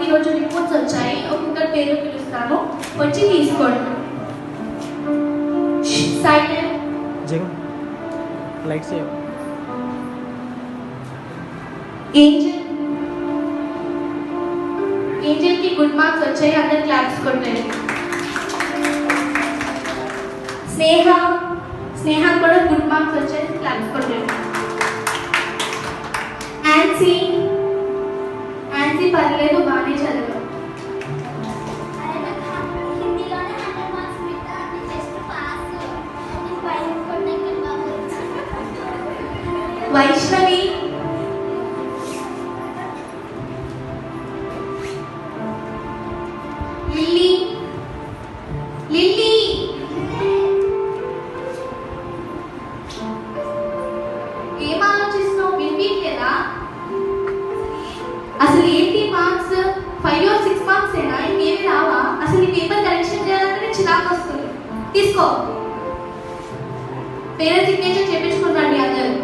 ఈరోజు రిపోర్ట్స్ వచ్చాయి. ఒక్కొక్కరి పేరు పిలుస్తాను, వచ్చి తీసుకోండి. లైట్స్ ఏంజల్ కి గుడ్ మార్క్స్ వచ్చాయి, అందరు క్లాప్స్ కొట్టారు. స్నేహ కూడా గుడ్ మార్క్స్ వచ్చాయి, క్లాప్స్ కొట్టారు. ఆన్సీ పర్లేదు, బాగానే చదివారు. వైష్ణవి లిల్లీ ఏం ఆలోచిస్తున్నావు? వినిపించలేదా? అసలు ఏంటి మార్క్స్? 5 or 6 మార్క్స్ ఏనా? ఇంకేమి రావా? అసలు ఈ పేపర్ కరెక్షన్ చేయాలంటే చిరాకు వస్తుంది. తీసుకో, పేరెంట్స్ సిగ్నేచర్ చేపించుకుంటాండి అందరూ.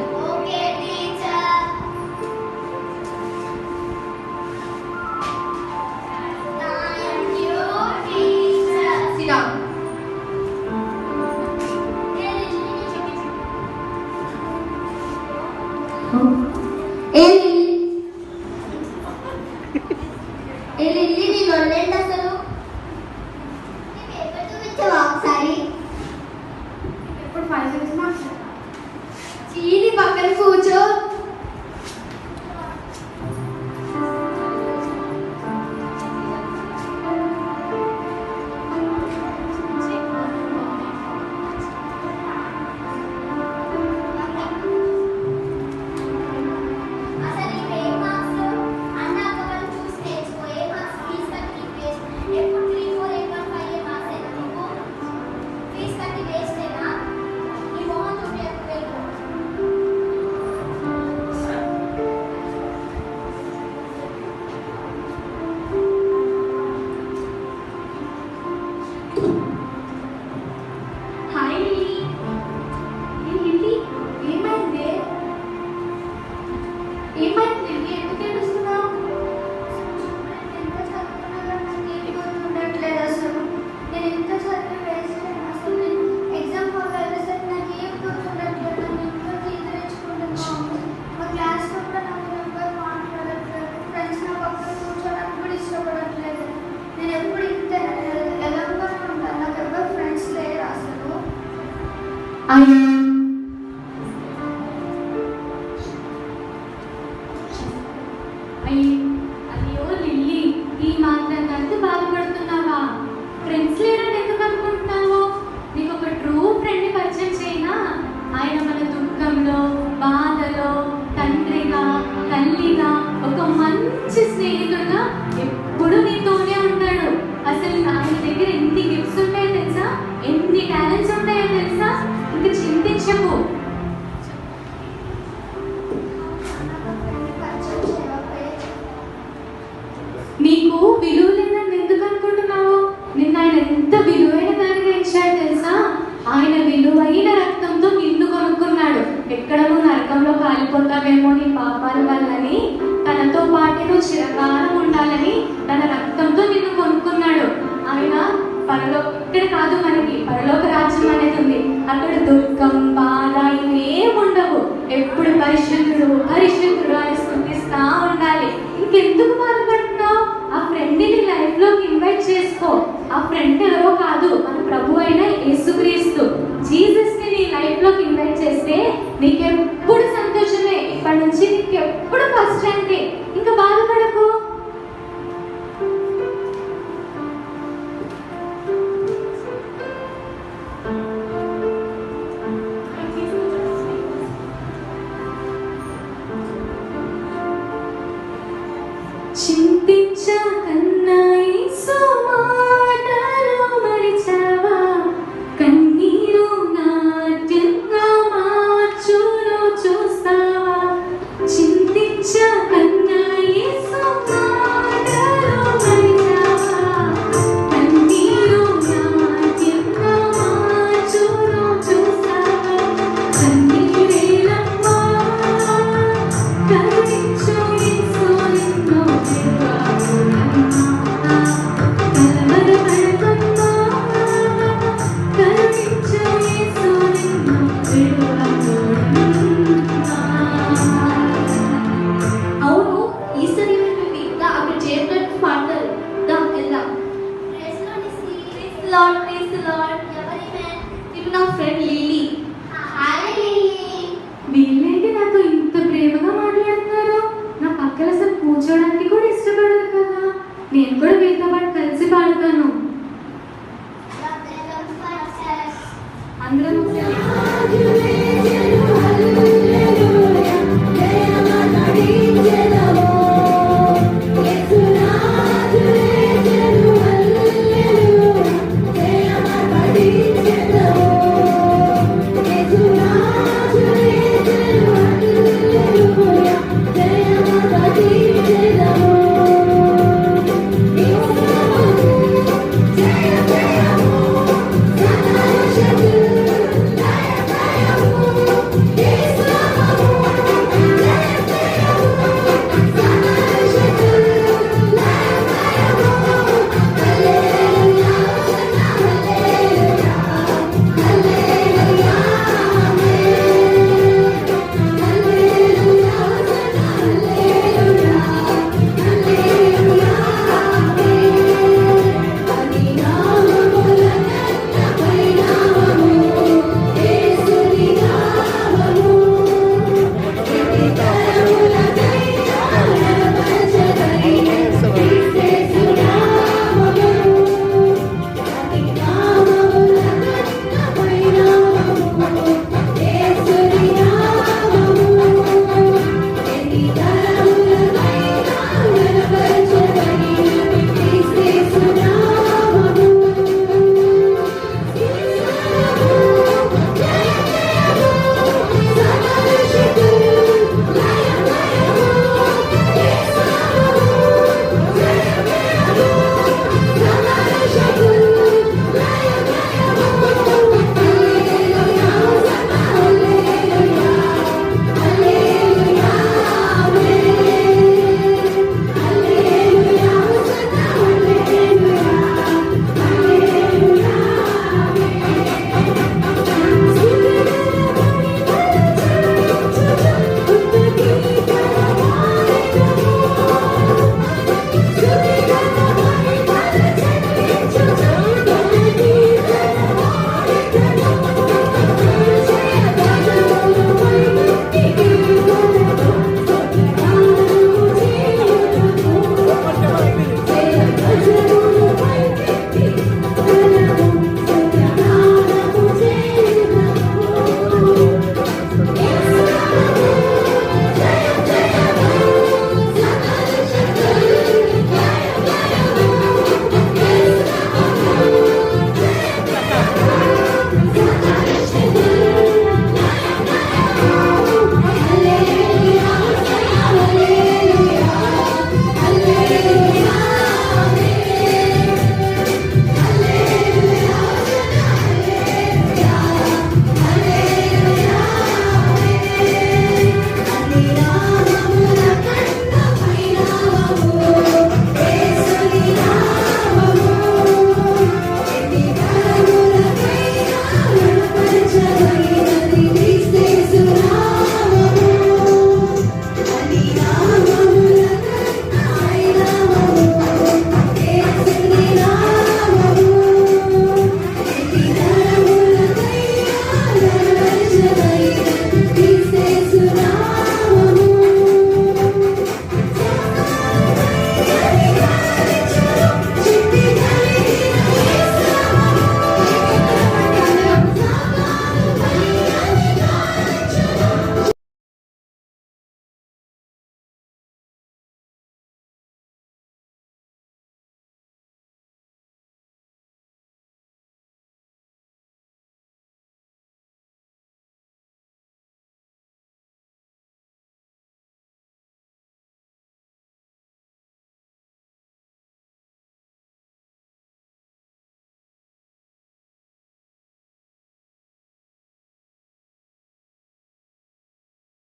ఇప్పుడు 5-6 మార్క్స్ చీని పక్కన కూర్చో. అయ్యో లిల్లీ, ఈ మాత్రం కంటే బాధపడుతున్నావా? ఫ్రెండ్స్ లేరని ఎందుకు అనుకుంటున్నావు? నీకు ఒక ట్రూ ఫ్రెండ్ని పరిచయం చేయనా? ఆయన మన దుఃఖంలో, బాధలో తండ్రిగా, తల్లిగా, ఒక మంచి స్నేహితుడుగా ఎప్పుడు నీతోనే ఉంటాడు. అసలు ఆయన దగ్గర ఎన్ని గిఫ్ట్స్ ఉంటాయో తెలుసా? ఎన్ని టాలెంట్స్ ఉంటాయో తెలుసా? ఇంక చింతించకు. నీకు విలువ లేదని ఎందుకు అనుకుంటున్నావు? నిన్న ఆయన ఎంత విలువైన దానిగా ఇచ్చాడు తెలుసా? ఆయన విలువైన రక్తంతో నిన్ను కొనుక్కున్నాడు. ఎక్కడ నువ్వు నరకంలో కాలిపోతావేమో నీ పాపాల వల్లని, తనతో పాటు నువ్వు చిరకాలం ఉండాలని తన రక్తంతో నిన్ను కొనుక్కున్నాడు. ఆయన ఇక్కడ కాదు, మనకి పరలోక రాజ్యం అనేది ఉంది. అక్కడ దుఃఖం, బాధ ఇవేం ఉండవు. ఎప్పుడు పరిశుద్ధుడు పరిశుద్ధుడు అని స్తుతిస్తా ఉండాలి. ఇంకెందుకు బాధపడుతున్నావు? ఆ ఫ్రెండ్ని నీ లైఫ్ లోకి ఇన్వైట్ చేసుకో. ఆ ఫ్రెండ్ ఎవరో కాదు, మన ప్రభు అయిన యేసుక్రీస్తు జీసస్ ని నీ లైఫ్ లోకి ఇన్వైట్ చేస్తే నీకెప్పుడు సంతోషమే. ఇప్పటి నుంచి నీకెప్పుడు ఫస్ట్ ర్యాంకే. ఇంకా బాధపడకు. చింతించకన్నా యేసు మాటలు మరిచావా? కన్నీరు నాట్యంగా మార్చును చూస్తావా? చింతించకన్నా యేసు మాటలు మరిచావా? కన్నీరు నాట్యంగా మార్చును చూస్తావా? కన్నీరేలమ్మా కరుణించు యేసు నిన్ను ఇప్పుడు